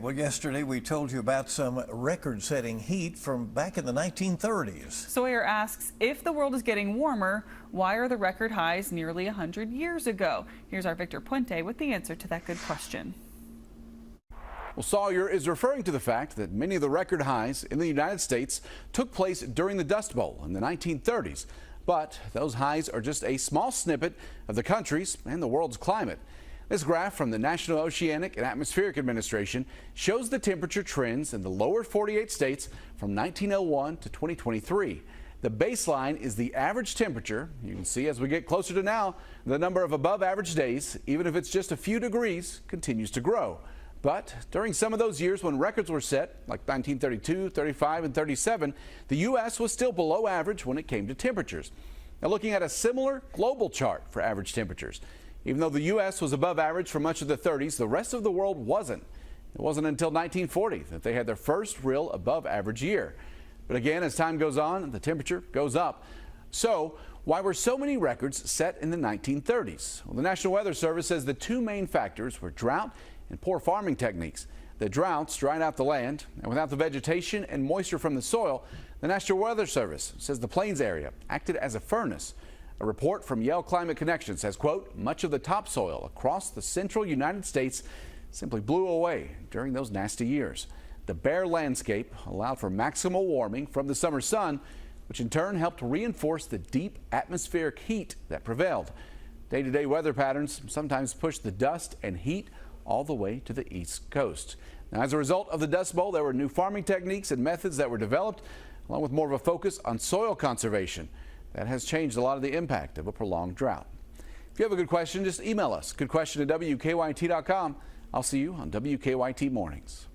Well, yesterday we told you about some record-setting heat from back in the 1930s. Sawyer asks, if the world is getting warmer, why are the record highs nearly 100 years ago? Here's our Victor Puente with the answer to that good question. Well, Sawyer is referring to the fact that many of the record highs in the United States took place during the Dust Bowl in the 1930s. But those highs are just a small snippet of the country's and the world's climate. This graph from the National Oceanic and Atmospheric Administration shows the temperature trends in the lower 48 states from 1901 to 2023. The baseline is the average temperature. You can see as we get closer to now, the number of above average days, even if it's just a few degrees, continues to grow. But during some of those years when records were set, like 1932, 35, and 37, the U.S. was still below average when it came to temperatures. Now, looking at a similar global chart for average temperatures, even though the U.S. was above average for much of the 30s, the rest of the world wasn't. It wasn't until 1940 that they had their first real above average year. But again, as time goes on, the temperature goes up. So why were so many records set in the 1930s? Well, the National Weather Service says the two main factors were drought and poor farming techniques. The droughts dried out the land, and without the vegetation and moisture from the soil, the National Weather Service says the Plains area acted as a furnace. A report from Yale Climate Connection says, quote, much of the topsoil across the central United States simply blew away during those nasty years. The bare landscape allowed for maximal warming from the summer sun, which in turn helped reinforce the deep atmospheric heat that prevailed. Day-to-day weather patterns sometimes pushed the dust and heat all the way to the East Coast. Now, as a result of the Dust Bowl, there were new farming techniques and methods that were developed, along with more of a focus on soil conservation. That has changed a lot of the impact of a prolonged drought. If you have a good question, just email us. Goodquestion@WKYT.com. I'll see you on WKYT Mornings.